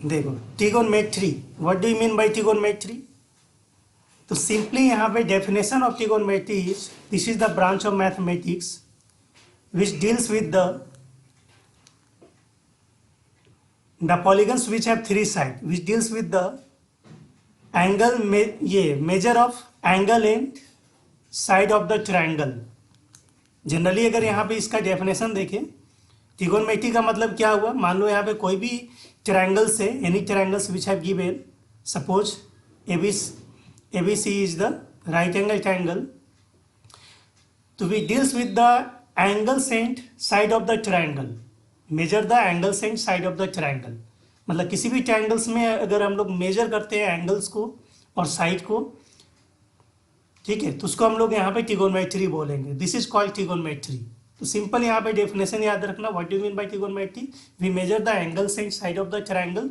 देखो trigonometry, what do you mean by trigonometry? तो simply यहाँ पे definition of trigonometry is this is the branch of mathematics which deals with the polygons which have three sides, which deals with the angle ये measure of angle and side of the triangle. Generally अगर यहाँ पे इसका definition देखें, trigonometry का मतलब क्या हुआ? मान लो यहाँ पे कोई भी ट्रायंगल से, any triangles which have given, suppose ABC is the right angle triangle, तो we deals with the angles and side of the triangle, measure the angles and side of the triangle. मतलब किसी भी triangles में अगर हम लोग major करते हैं एंगल्स को और साइड को, ठीक है, तो उसको हम लोग यहाँ पे ट्रिगोनोमेट्री बोलेंगे. This is called trigonometry. तो सिंपल यहाँ पे डेफिनेशन याद रखना, what do mean by trigonometry? We measure the angles and side of the triangle.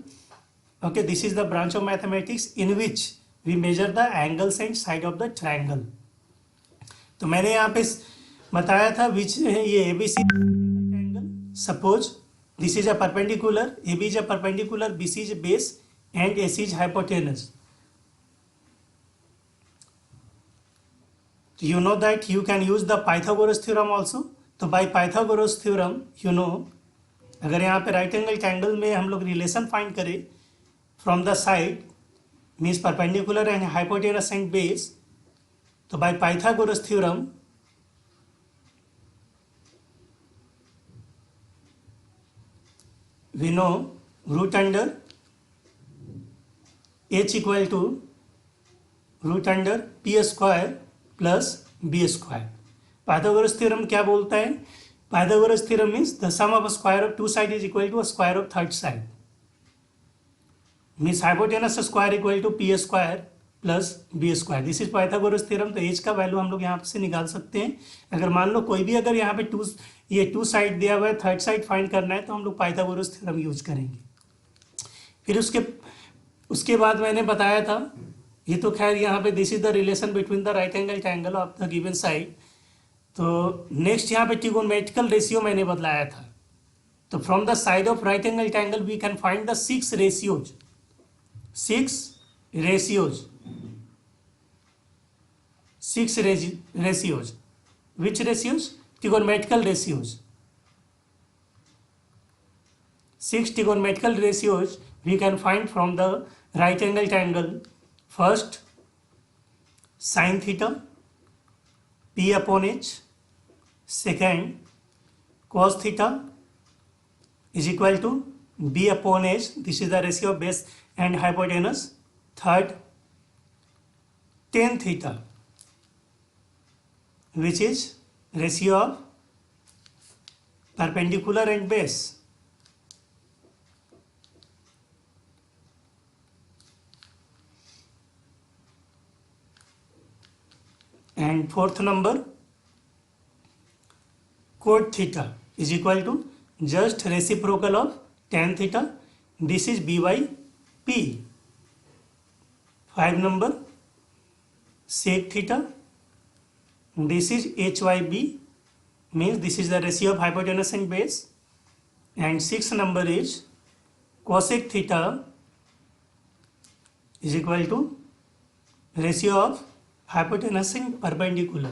Okay, this is the branch of mathematics in which we measure the angles and side of the triangle. तो मैंने यहाँ पे बताया था which ये ABC triangle. Suppose this is a perpendicular, AB is a perpendicular, BC is base and AC is hypotenuse. You know that you can use the Pythagoras theorem also. तो by Pythagoras theorem you know, अगर यहाँ पे right angle triangle में हम लोग relation find करें from the side means perpendicular and hypotenuse and base, तो by Pythagoras theorem we know root under h equal to root under p square plus B square. Pythagoras theorem क्या बोलता है? Pythagoras theorem means the sum of square of two side is equal to square of third side. Means hypotenuse square equal to P square plus B square. This is Pythagoras theorem. तो H का value हम लोग यहाँ से निकाल सकते हैं. अगर मान लो कोई भी अगर यहाँ पे टू साइड दिया हुआ है, थर्ड साइड फाइंड करना है, तो हम लोग पाइथागोरस थ्योरम यूज करेंगे. फिर उसके बाद मैंने बताया था, ये तो खैर यहाँ पे this is the relation between the right angle triangle of the given side. तो नेक्स्ट यहाँ पे ट्रिगोनोमेट्रिकल रेशियो मैंने बतलाया था. तो from the side of right angle triangle we can find the six ratios. Which ratios? Trigonometrical ratios. 6 trigonometrical ratios we can find from the right angle triangle. First, sin theta p upon h. Second, cos theta is equal to b upon h. This is the ratio of base and hypotenuse. Third, tan theta, which is ratio of perpendicular and base. And fourth number, cot theta is equal to just reciprocal of tan theta. This is b by p. 5 number, sec theta. This is h by b, means this is the ratio of hypotenuse and base. And 6 number is cosec theta is equal to ratio of hypotenuse and perpendicular.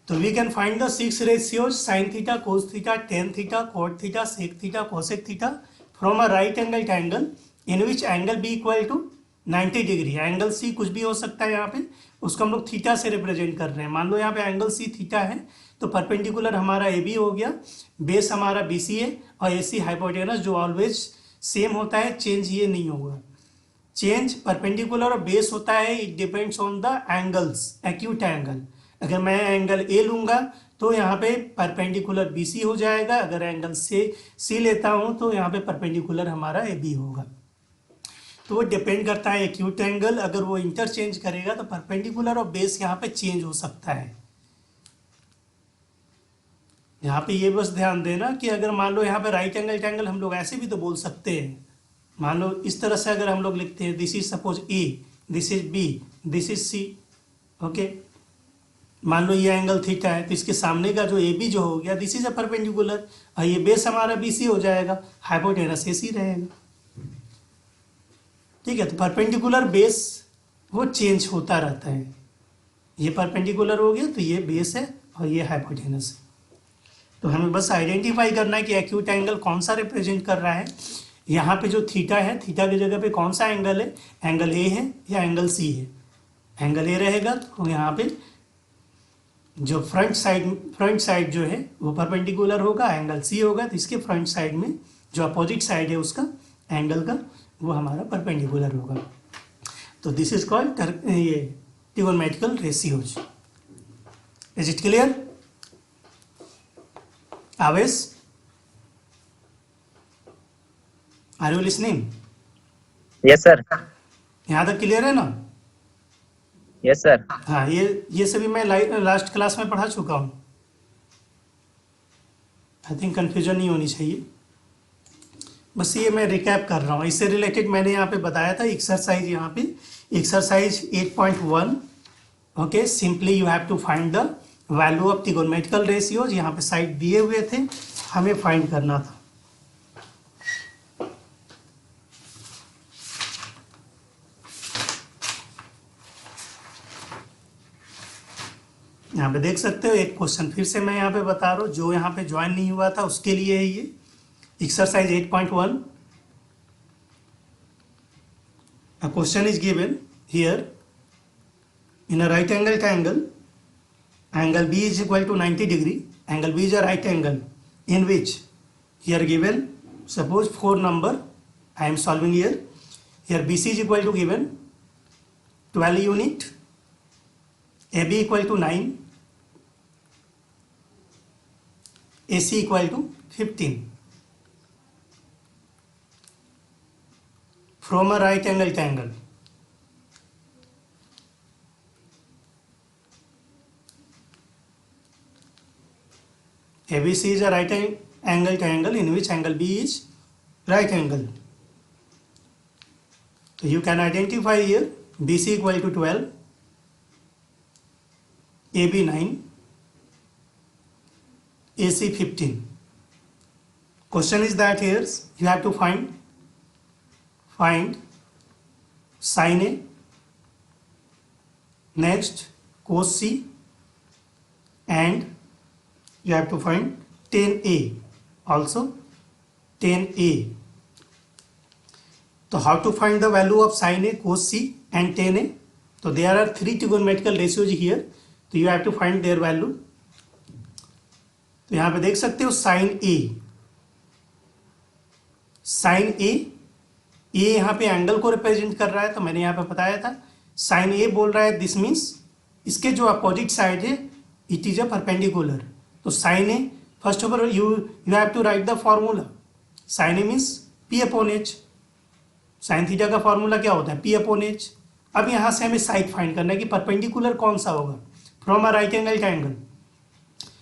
So we can find the 6 ratios: sin theta, cos theta, tan theta, cot theta, sec theta, cosec theta from a right angle triangle in which angle b equal to 90 degree. Angle c कुछ भी हो सकता है, यहाँ पे उसको हम लोग थीटा से रिप्रेजेंट कर रहे हैं. मान लो यहाँ पे एंगल c थीटा है, तो परपेंडिकुलर हमारा AB हो गया, बेस हमारा BC है और AC हाइपोटेनस जो ऑलवेज सेम होता है, चेंज ये नहीं होगा. चेंज परपेंडिकुलर और बेस होता है, it depends on the angles, acute angle. अगर मैं एंगल ए लूंगा तो यहाँ पे परपेंडिकुलर BC हो जाएगा. अगर एंगल C लेता हूँ तो यहाँ पे परपेंडिकुलर हमारा AB होगा. तो वो डिपेंड करता है एक्यूट एंगल. अगर वो इंटरचेंज करेगा तो परपेंडिकुलर और बेस यहाँ पे चेंज हो सकता है. यहाँ पे ये बस ध्यान देना कि अगर मान लो यहाँ पे राइट एंगल ट्रायंगल हम लोग ऐसे भी तो बोल सकते हैं. मान लो इस तरह से अगर हम लोग लिखते हैं, this is suppose A, this is B, this is C. Okay, मान लो ये एंगल थीटा है, तो इसके सामने का जो ए बी जो हो गया, दिस इज अ परपेंडिकुलर, और ये बेस हमारा बी सी हो जाएगा, हाइपोटेनस ए सी रहेगा. ठीक है, तो परपेंडिकुलर बेस वो चेंज होता रहता है। ये परपेंडिकुलर हो गया तो ये बेस है और ये हाइपोटेनस है। तो हमें बस आइडेंटिफाई करना है कि एक्यूट एंगल कौन सा रिप्रेजेंट कर रहा है। यहाँ पे जो थीटा है, थीटा की जगह पे कौन सा एंगल है, एंगल ए है या एंगल सी है। एंगल ए रहेगा तो यहाँ पे जो फ्रंट साइड जो है वो परपेंडिकुलर होगा, एंगल सी होगा, तो इसके फ्रंट साइड में जो अपोजिट साइड है उसका एंगल का वो हमारा परपेंडिकुलर होगा। तो दिस इज कॉल्ड ये trigonometrical ratios. Is it clear Avesh? Are you listening? Yes sir. यहाँ तक क्लियर है ना? Yes sir. हाँ, ये सभी मैं लास्ट क्लास में पढ़ा चुका हूँ। आई थिंक कन्फ्यूजन नहीं होनी चाहिए। बस ये मैं रिकैप कर रहा हूँ। इससे रिलेटेड मैंने यहाँ पे बताया था एक्सरसाइज, यहाँ पे exercise 8.1। Okay, simply you have to find the value of trigonometrical ratios. यहाँ पे साइड दिए हुए थे, हमें फाइंड करना था। यहाँ पे देख सकते हो एक क्वेश्चन फिर से मैं यहाँ पे बता रहा हूँ, जो यहाँ पे ज्वाइन नहीं हुआ था उसके लिए है ये exercise 8.1। A question is given here in a right angle triangle, angle B is equal to 90 degree. Angle B is a right angle in which here given suppose 4 number I am solving here. Here BC is equal to given 12 unit, AB equal to 9, AC equal to 15. From a right angle triangle. ABC is a right angle triangle in which angle B is right angle. So you can identify here BC equal to 12, AB 9, AC 15. Question is that here you have to find sin A, next cos C, and you have to find tan A, also tan A. So how to find the value of sin A, cos C and tan A? So there are 3 trigonometrical ratios here, so you have to find their value. तो यहाँ पे देख सकते हो sin A, ये यहाँ पे angle को रिप्रेजेंट कर रहा है। तो मैंने यहाँ पे बताया था साइन ए बोल रहा है, दिस मीन्स इसके जो अपोजिट साइड है इट इज अ परपेंडिकुलर। तो sine A, first of all you have to write the formula. Sine A means P upon H. Sine theta का फॉर्मूला क्या होता है? P upon H. अब यहाँ से हमें साइड फाइंड करना है कि परपेंडिकुलर कौन सा होगा from a right angle triangle.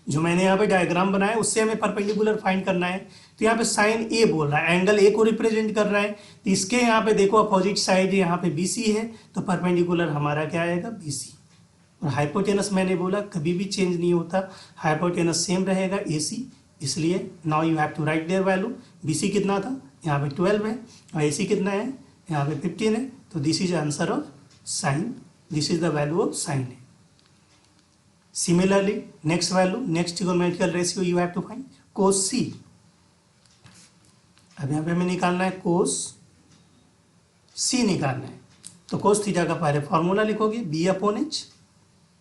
जो मैंने यहाँ पे डायग्राम बनाया उससे हमें परपेंडिकुलर फाइंड करना है। तो यहाँ पे साइन ए बोल रहा है, एंगल ए को रिप्रेजेंट कर रहा है। तो इसके यहाँ पे देखो अपोजिट साइड यहाँ पे बीसी है, तो परपेंडिकुलर हमारा क्या आएगा? बीसी। और हाइपोटेनस मैंने बोला कभी भी चेंज नहीं होता, हाइपोटेनस सेम रहेगा एसी। इसलिए now you have to write their value. BC कितना था? यहाँ पे 12 है, और एसी कितना है? यहाँ पे 15 है। तो this is answer of sine, this is the value of sign A. Similarly, next value, next trigonometrical ratio you have to find cos C. अब यहाँ पे हमें निकालना है cos C निकालना है। तो cos थीटा का पहले फॉर्मूला लिखोगे B अपॉन एच।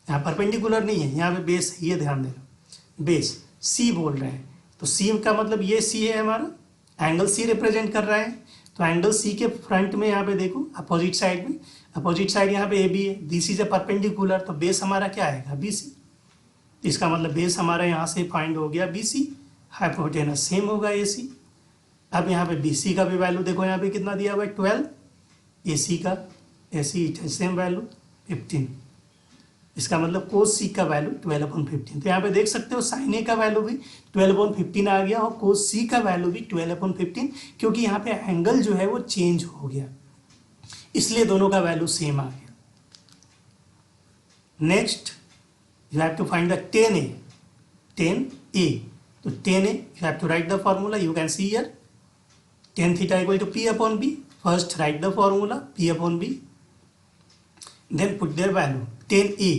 यहाँ परपेंडिकुलर नहीं है, यहाँ पे बेस है, ये ध्यान देना। बेस C बोल रहे हैं, तो C का मतलब ये C है हमारा, एंगल C रिप्रेजेंट कर रहा है। तो एंगल C के फ्रंट में यहाँ पे देखो अपोजिट साइड में, अपोजिट साइड यहाँ पे AB है, दिस इज ए परपेंडिकुलर। तो बेस हमारा क्या आएगा? BC। इसका मतलब बेस हमारा यहाँ से फाइंड हो गया BC, हाइपोटेनस सेम होगा AC। अब यहाँ पे BC का भी वैल्यू देखो, यहाँ पे कितना दिया हुआ है? 12। AC का सेम वैल्यू 15। इसका मतलब cos C का वैल्यू 12/15। तो यहाँ पे देख सकते हो साइन ए का वैल्यू भी 12/15 आ गया और cos C का वैल्यू भी 12/15, क्योंकि यहाँ पे एंगल जो है वो चेंज हो गया, इसलिए दोनों का वैल्यू सेम आ गया। Next you have to find the tan A. तो tan A you have to write the formula, you can see here tan theta equal to P upon B, first write the formula P upon B, then put their value 10A.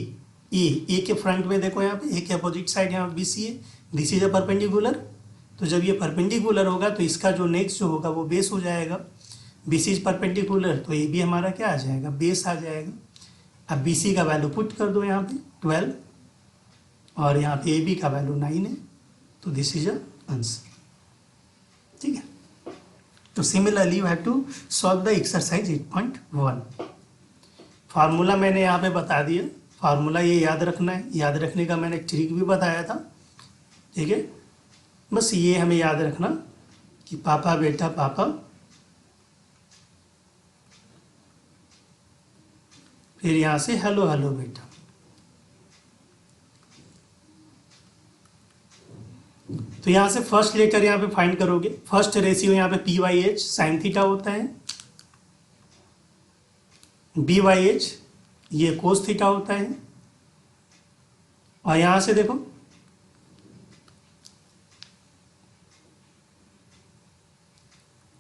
ए के front में देखो यहाँ पे, ए के opposite side यहाँ B C है, this is a perpendicular. तो जब ये परपेंडिकुलर होगा तो इसका जो नेक्स्ट जो होगा वो बेस हो जाएगा। बी सी इज परपेंडिकुलर तो ए भी हमारा क्या आ जाएगा, बेस आ जाएगा। अब बी सी का वैल्यू पुट कर दो यहाँ पे 12 और यहाँ पे ए बी का वैल्यू 9 है, तो दिस इज अ आंसर। ठीक है, तो similarly you have to solve the exercise 8.1। Formula मैंने यहाँ पे बता दिया, फार्मूला ये याद रखना है, याद रखने का मैंने ट्रिक भी बताया था। ठीक है, बस ये हमें याद रखना कि पापा बेटा पापा, फिर यहाँ से हेलो हेलो बेटा। तो यहाँ से फर्स्ट लेटर यहाँ पे फाइंड करोगे, फर्स्ट रेशियो यहाँ पे P by H sine theta होता है, बी वाई एच ये कोस थीटा होता है। और यहां से देखो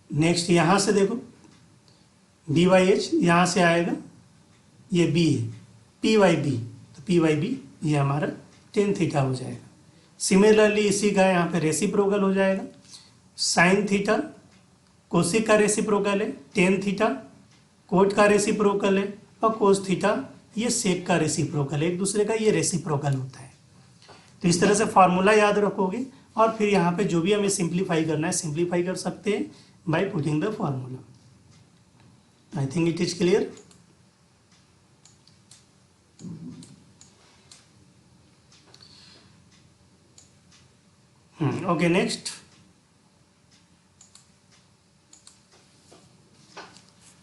नेक्स्ट, यहां से देखो डी वाई एच यहां से आएगा, ये बी है, पी वाई बी, तो पी वाई बी ये हमारा टेन थीटा हो जाएगा। सिमिलरली इसी का यहाँ पे रेसिप्रोकल हो जाएगा, साइन थीटा कोसिक का रेसिप्रोकल है, टेन थीटा कोट का रेसिप्रोकल है, और कोस थीटा ये सेक का रेसिप्रोकल है, एक दूसरे का ये रेसिप्रोकल होता है। तो इस तरह से फॉर्मूला याद रखोगे और फिर यहाँ पे जो भी हमें सिंप्लीफाई करना है सिंप्लीफाई कर सकते हैं bye putting the formula. I think it is clear. Okay, next.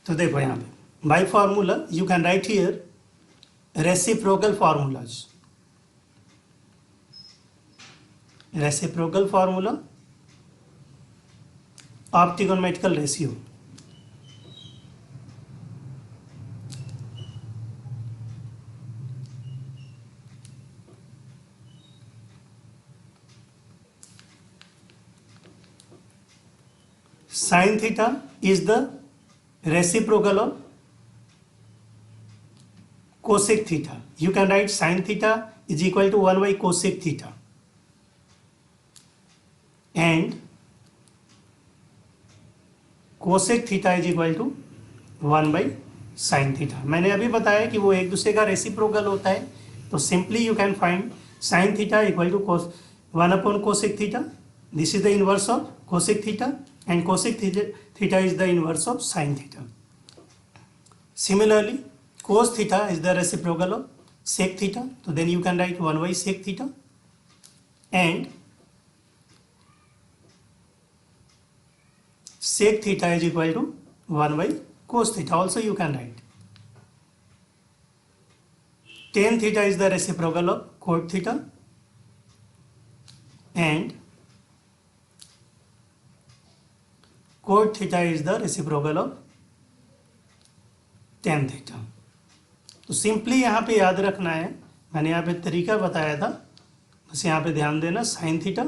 तो देखो यहाँ पे by formula you can write here reciprocal formulas, reciprocal formula of trigonometrical ratio. sin theta is the reciprocal of cosec theta. You can write sin theta is equal to 1 by cosec theta, and cosec theta is equal to 1 by sin theta. मैंने अभी बताया कि वो एक दूसरे का reciprocal होता है, तो simply you can find sin theta equal to cos 1 upon cosec theta. This is the inverse of cosec theta, and cosec theta is the inverse of sin theta. Similarly, cos theta is the reciprocal of sec theta, so then you can write 1 by sec theta, and sec theta is equal to 1 by cos theta also you can write. Tan theta is the reciprocal of cot theta, and cot theta is the reciprocal of tan theta. तो simply यहाँ पे याद रखना है, मैंने यहाँ पे तरीका बताया था, बस यहाँ पे ध्यान देना, sine theta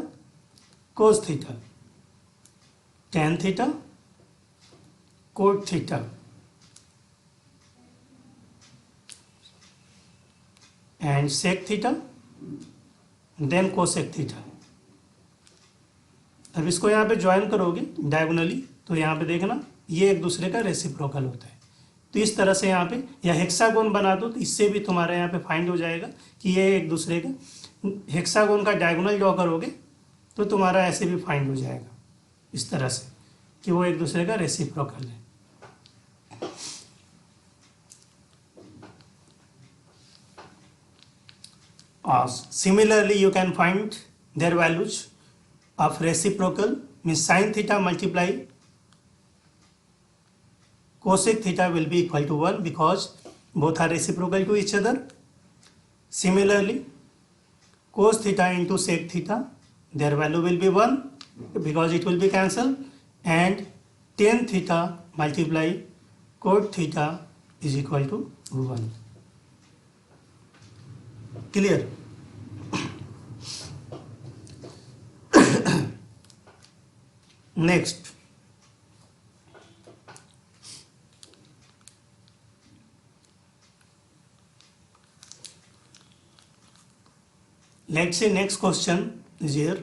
cos theta tan theta cot theta and sec theta then cosec theta. अब इसको यहाँ पे ज्वाइन करोगे डायगोनली, तो यहाँ पे देखना ये एक दूसरे का रेसिप्रोकल होता है। तो इस तरह से यहाँ पे या हेक्सागोन बना दो, तो इससे भी तुम्हारा यहाँ पे फाइंड हो जाएगा कि ये एक दूसरे का, हेक्सागोन का डायगोनल ड्रॉ करोगे तो तुम्हारा ऐसे भी फाइंड हो जाएगा इस तरह से कि वो एक दूसरे का रेसिप्रोकल है। Similarly, you can find their values of reciprocal, means sin theta multiply cosec theta will be equal to 1 because both are reciprocal to each other. Similarly, cos theta into sec theta, their value will be 1 because it will be cancelled, and tan theta multiply cot theta is equal to 1. Clear? Next, Let's say next question is here.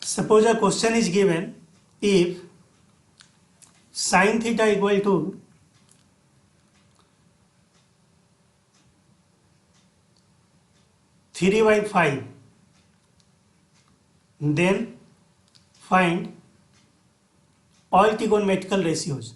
Suppose a question is given, if sin theta equal to 3/5, then find all trigonometrical ratios.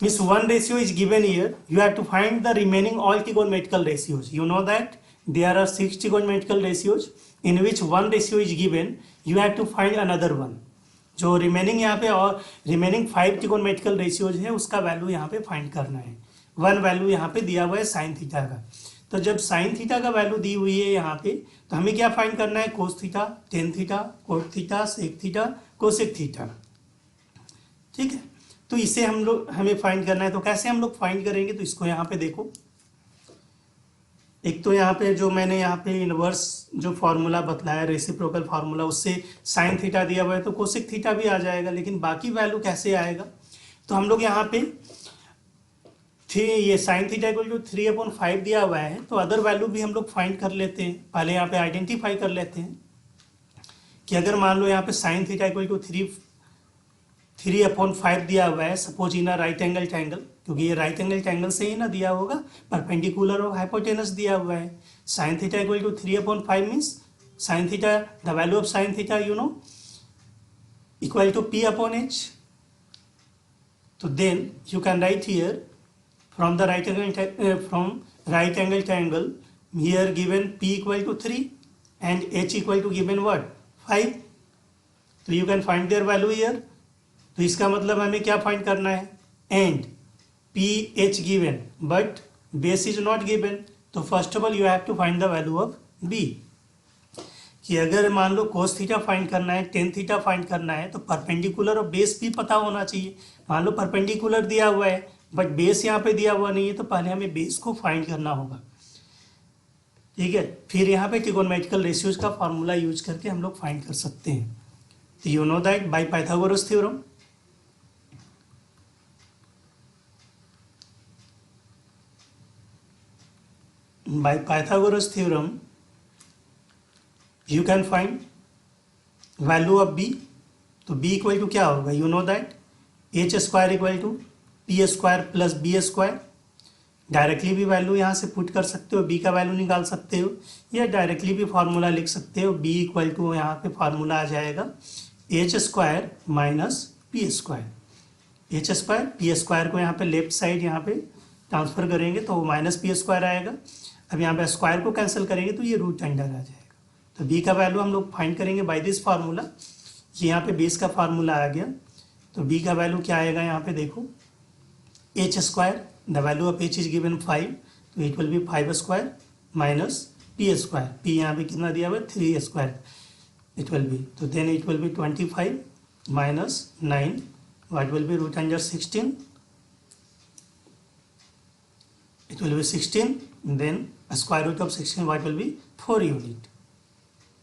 Means one ratio is given here, you have to find the remaining all trigonometrical ratios. You know that there are 6 trigonometrical ratios in which one ratio is given, you have to find another one. जो remaining यहाँ पे और remaining 5 trigonometrical ratios है उसका value यहाँ पे find करना है. वन वैल्यू यहाँ पे दिया हुआ है साइन थीटा का. तो जब साइन थीटा का वैल्यू दी हुई है यहाँ पे, तो हमें क्या फाइंड करना है? Cos theta, tan theta, cot theta, sec theta, cosec theta. ठीक है, तो इसे हमें फाइंड करना है. तो कैसे हम लोग फाइंड करेंगे? तो इसको यहाँ पे देखो, एक तो यहाँ पे जो मैंने यहाँ पे इनवर्स जो फॉर्मूला बतलाया, रेसिप्रोकल फार्मूला, उससे साइन थीटा दिया हुआ है तो कोसेक थीटा भी आ जाएगा. लेकिन बाकी वैल्यू कैसे आएगा? तो हम लोग यहाँ पे ये साइन थीटा इक्वल टू 3/5 दिया हुआ है, तो अदर वैल्यू भी हम लोग फाइंड कर लेते हैं. पहले यहाँ पे आइडेंटिफाई कर लेते हैं कि अगर मान लो यहाँ पे साइन थीटा इक्वल टू 3/5 दिया हुआ है, suppose in a right angle triangle, क्योंकि ये राइट एंगल ट्रायंगल से ही ना दिया होगा, परपेंडिकुलर और हाइपोटेनस दिया हुआ है. Sine theta equal to 3/5 means sine theta, the value of sine theta you know equal to p/h. तो then you can write here from the right angle triangle here given p equal to 3 and h equal to given what 5. तो you can find their value here. तो इसका मतलब हमें क्या find करना है? and p h given but base is not given. तो first of all you have to find the value of b. कि अगर मान लो कोस थीटा फाइंड करना है, टेन थीटा फाइंड करना है, तो परपेंडिकुलर और बेस भी पता होना चाहिए. मान लो परपेंडिकुलर दिया हुआ है बट बेस यहाँ पे दिया हुआ नहीं है, तो पहले हमें बेस को फाइंड करना होगा. ठीक है, फिर यहाँ पे ट्रिगोनोमेट्रिकल रेशियोज का फार्मूला यूज करके हम लोग फाइंड कर सकते हैं. तो you know that by Pythagoras theorem. By Pythagoras theorem you can find value of b. तो b इक्वल टू क्या होगा? You know that h square equal to P square plus B square. Directly भी value यहाँ से put कर सकते हो, b का वैल्यू निकाल सकते हो, या डायरेक्टली भी फार्मूला लिख सकते हो. b इक्वल टू यहाँ पे फार्मूला आ जाएगा h square minus P square. H square P square को यहाँ पे लेफ्ट साइड यहाँ पे ट्रांसफर करेंगे तो वो माइनस पी स्क्वायर आएगा. अब यहाँ पे स्क्वायर को कैंसिल करेंगे तो ये रूट अंडर आ जाएगा. तो b का वैल्यू हम लोग फाइंड करेंगे बाय दिस फार्मूला. ये यहाँ पे बेस का फार्मूला आ गया. तो b का वैल्यू क्या आएगा? यहाँ पे देखो h square, the value of h is given 5, तो it will be 5 square minus P square. p यहाँ पे कितना दिया हुआ है? 3 स्क्वायर इट विल बी. तो then it will be 25 minus 9, what will be root under 16, it will be 16, then square root of 16 what will be 4 unit.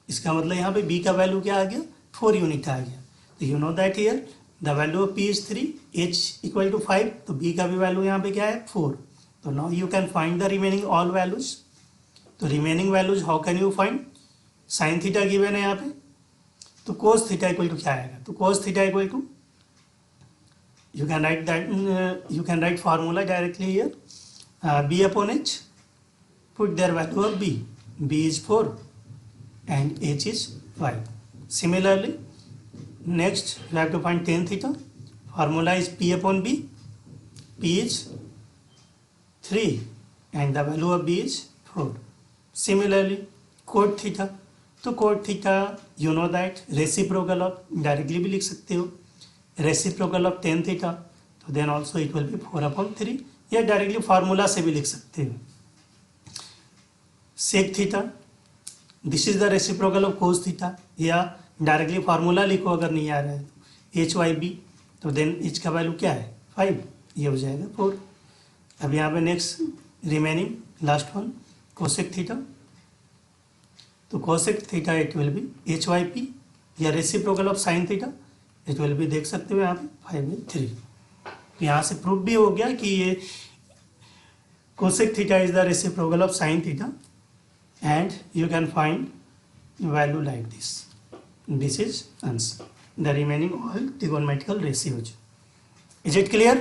इसका मतलब यहाँ पे b का वैल्यू क्या आ गया? 4 यूनिट आ गया. तो you know that here the value of p is 3, h equal to 5, तो b का भी वैल्यू यहाँ पे क्या है? 4. तो now you can find the remaining all values. तो remaining values how can you find? Sine theta given है यहाँ पे, तो कोस थीटा इक्वल टू क्या आएगा? तो cos theta equal to you can write that, you can write formula directly here, b/h, put their value of b. b is 4 and h is 5. Similarly, next you have to find tan theta. Formula is p/b. p is 3 and the value of b is 4. Similarly, cot theta. तो cot theta you know that reciprocal of, directly भी लिख सकते हो, reciprocal of tan theta. तो then also it will be 4/3, या directly formula से भी लिख सकते हो. sec theta, this is the reciprocal of cos theta, या डायरेक्टली फार्मूला लिखो अगर नहीं आ रहा है तो एच वाई बी, तो देन एच का वैल्यू क्या है 5, ये हो जाएगा 4। अब यहाँ पे next remaining last one cosec theta, तो cosec theta it will be H Y P, या reciprocal of sine theta it will be, देख सकते हो यहाँ पे 5/3। यहाँ से प्रूफ भी हो गया कि ये cosec theta is the reciprocal of sin theta, and you can find value like this. This is answer. The remaining all trigonometrical ratios. Is it clear,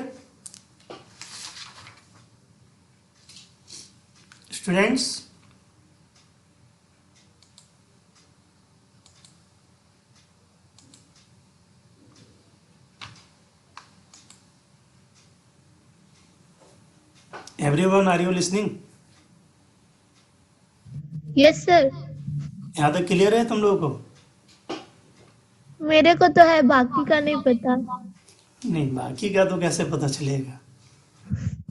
students? Everyone, are you listening? Yes sir, यहाँ तक clear है तुम लोगों को? मेरे को तो है, बाकी का नहीं पता। नहीं, बाकी का तो कैसे पता चलेगा,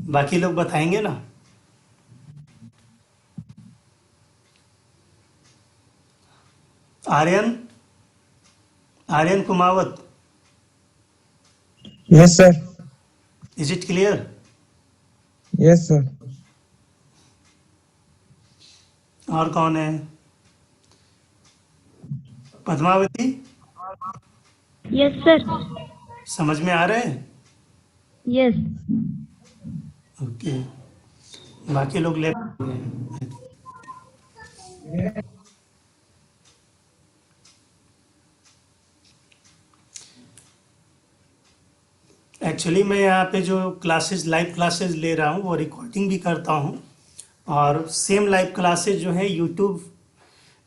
बाकी लोग बताएंगे ना। Aryan, Aryan Kumawat, Yes, sir. Is it clear? Yes, sir. और कौन है? Padmavati, yes sir. समझ में आ रहा है? यस। ओके, बाकी लोग ले एक्चुअली मैं यहाँ पे जो क्लासेस लाइव क्लासेस ले रहा हूँ वो रिकॉर्डिंग भी करता हूँ, और सेम लाइव क्लासेस जो है यूट्यूब,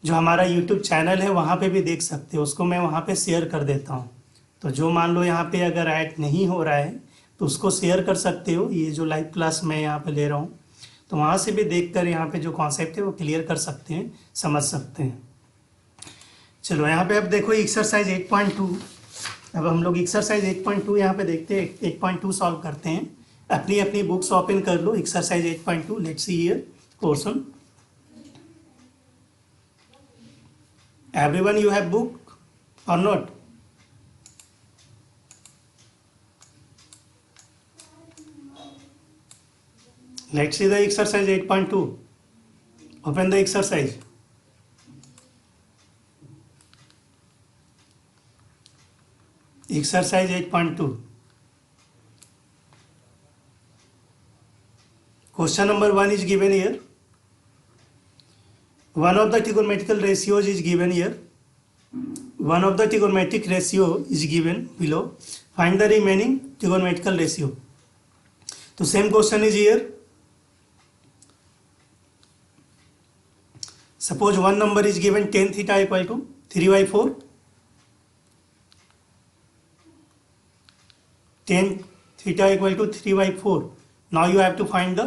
जो हमारा यूट्यूब चैनल है वहाँ पे भी देख सकते हो, उसको मैं वहाँ पे शेयर कर देता हूँ। तो जो मान लो यहाँ पे अगर ऐड नहीं हो रहा है तो उसको शेयर कर सकते हो, ये जो लाइव क्लास मैं यहाँ पे ले रहा हूँ, तो वहाँ से भी देख कर यहाँ पे जो कॉन्सेप्ट है वो क्लियर कर सकते हैं, समझ सकते हैं। चलो यहाँ पे अब देखो एक्सरसाइज 8.2, अब हम लोग एक्सरसाइज 8.2 यहाँ पे देखते हैं, 8.2 सॉल्व करते हैं। अपनी अपनी बुक्स ओपन कर लो, exercise 8.2, let's see here question. Everyone you have book or not? Let's see the exercise 8.2. Open the exercise. Exercise 8.2. Question number 1 is given here. One of the trigonometrical ratios is given here. One of the trigonometric ratio is given below. Find the remaining trigonometrical ratio. So same question is here. Suppose one number is given tan theta equal to 3/4. Tan theta equal to 3/4. Now you have to find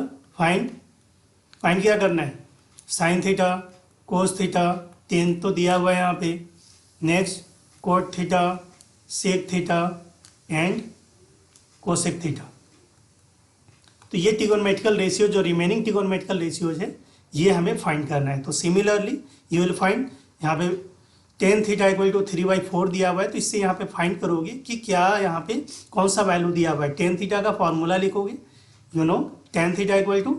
क्या करना है? Sin theta, cos theta, tan तो दिया हुआ है यहाँ पे. Next cot theta, sec theta and cosec theta. तो ये ट्रिगोनोमेट्रिकल रेशियो, जो रिमेनिंग ट्रिगोनोमेट्रिकल रेशियोज है, ये हमें फाइंड करना है। तो सिमिलरली यू विल फाइंड, यहाँ पे tan थीटा इक्वल टू 3/4 दिया हुआ है, तो इससे यहाँ पे फाइंड करोगे कि क्या यहाँ पे कौन सा वैल्यू दिया हुआ है। tan थीटा का फॉर्मूला लिखोगे, you know tan theta equal to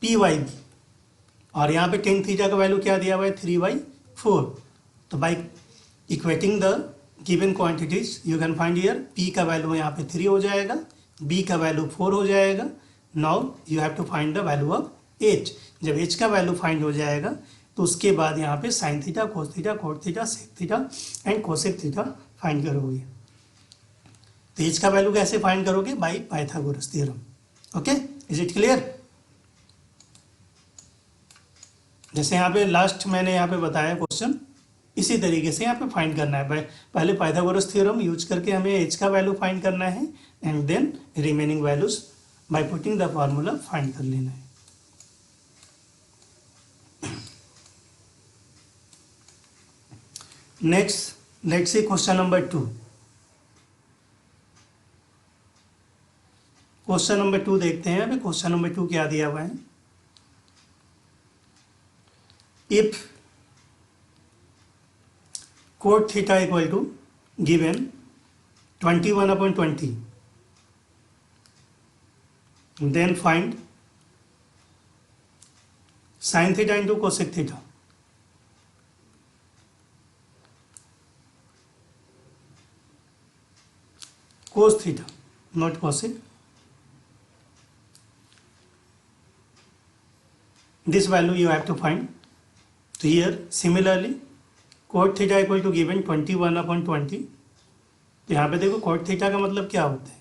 p/b, और यहाँ पे tan थीटा का वैल्यू क्या दिया हुआ है 3/4। तो by equating the given quantities you can find here, p का वैल्यू यहाँ पे 3 हो जाएगा, b का वैल्यू 4 हो जाएगा। Now you have to find the value of h। जब h का वैल्यू फाइंड हो जाएगा तो उसके बाद यहाँ पे sine theta, cos theta, cot theta, sec theta and cosec theta find करोगे। तो h का वैल्यू कैसे फाइंड करोगे? By Pythagoras theorem. Okay, is it clear? जैसे यहाँ पे लास्ट मैंने यहाँ पे बताया क्वेश्चन, इसी तरीके से यहाँ पे फाइंड करना है। पहले पाइथागोरस थ्योरम यूज करके हमें h का वैल्यू फाइंड करना है, and then remaining values by putting the formula find कर लेना है। Next let's see question number 2। Question number 2 देखते हैं। अभी क्वेश्चन नंबर 2 क्या दिया हुआ है? if cot theta equal to given 21/20, then find sin theta into cosec theta. Cos theta, not cosec. This value you have to find. So here similarly cot theta equal to given 21/20. तो यहाँ पे देखो cot theta का मतलब क्या होता है?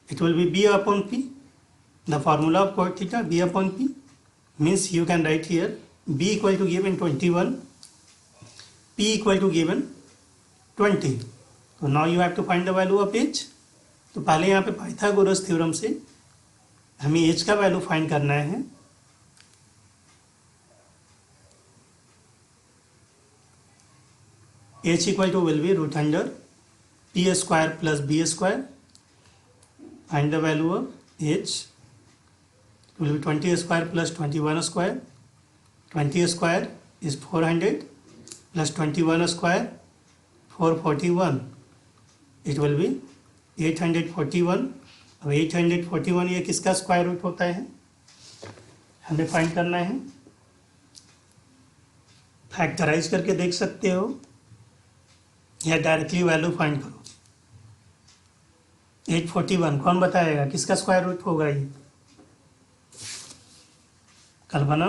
It will be b upon p. The formula of cot theta b upon p means you can write here b equal to given 21, p equal to given 20. So now you have to find the value of h. तो पहले यहाँ पे Pythagoras theorem से हमें h का value find करना है. h equal to will be root under p square plus b square. Find the value of h will be 20 square plus 21 square. 20 square is 400 plus 21 square 441. It will be 841. अब 841 ये किसका square root होता है हमें find करना है. Factorise करके देख सकते हो या डायरेक्टली वैल्यू फाइंड करो. 841 कौन बताएगा किसका स्क्वायर रूट होगा ये? कल्पना.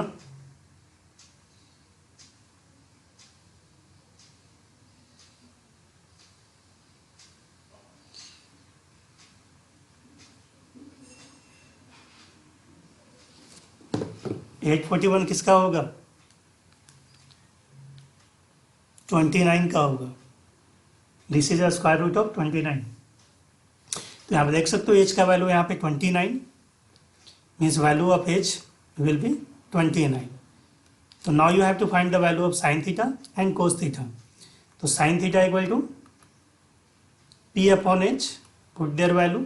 एट 41 किसका होगा? 29 का होगा. This is a square root of 29. तो यहाँ पे देख सकते हो एच का वैल्यू यहाँ पे 29 means value of H will be 29. तो now you have to find the value of sine theta and cos theta. तो sine theta equal to P upon H, put their value.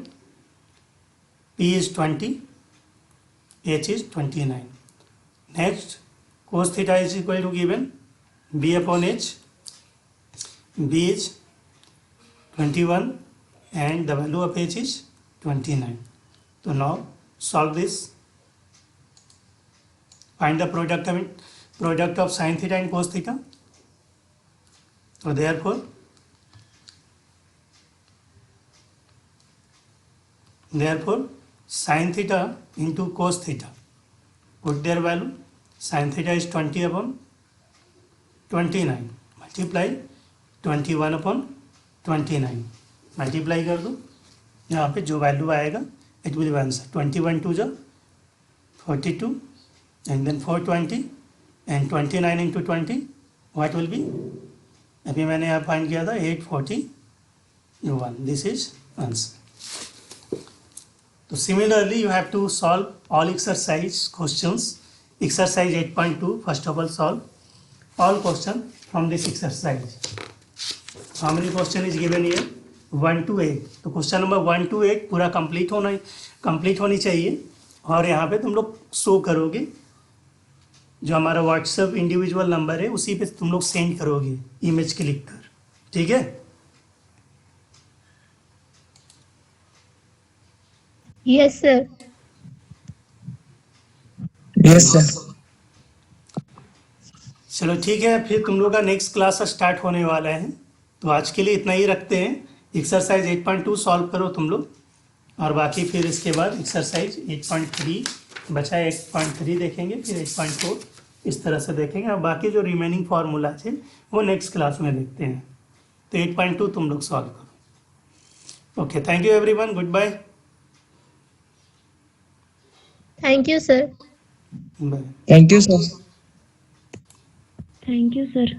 P is 20, H is 29. Next cos theta is equal to given B upon H. B is 21 and the value of h is 29. So now solve this. Find the product of sin theta and cos theta. So therefore sin theta into cos theta, put their value. Sin theta is 20 upon 29, multiply 21 upon 29. Multiply कर दो. यहाँ पे जो value आएगा it will be answer. 21 two जो 42 and then 420 and 29 into 20 what will be? अभी मैंने यहाँ फाइंड किया था 841. This is answer. तो similarly you have to solve all exercise questions. Exercise 8.2 first of all solve all question from this exercise. How many question is given here? 1 to 8. तो question number 1 to 8 पूरा complete होनी चाहिए. और यहाँ पे तुम लोग शो करोगे जो हमारा व्हाट्सएप इंडिविजुअल नंबर है उसी पे तुम लोग सेंड करोगे इमेज क्लिक कर. ठीक है? Yes sir. Yes, sir. चलो ठीक है, फिर तुम लोग का नेक्स्ट क्लास स्टार्ट होने वाला है. तो आज के लिए इतना ही रखते हैं. एक्सरसाइज 8.2 सॉल्व करो तुम लोग, और बाकी फिर इसके बाद एक्सरसाइज 8.3 बचा है. 8.3 देखेंगे, फिर 8.4 इस तरह से देखेंगे, और बाकी जो रिमेनिंग फार्मूला है वो नेक्स्ट क्लास में देखते हैं. तो 8.2 तुम लोग सॉल्व करो. Okay, thank you everyone, good bye. Thank you sir. Bye. Thank you, sir. Thank you sir.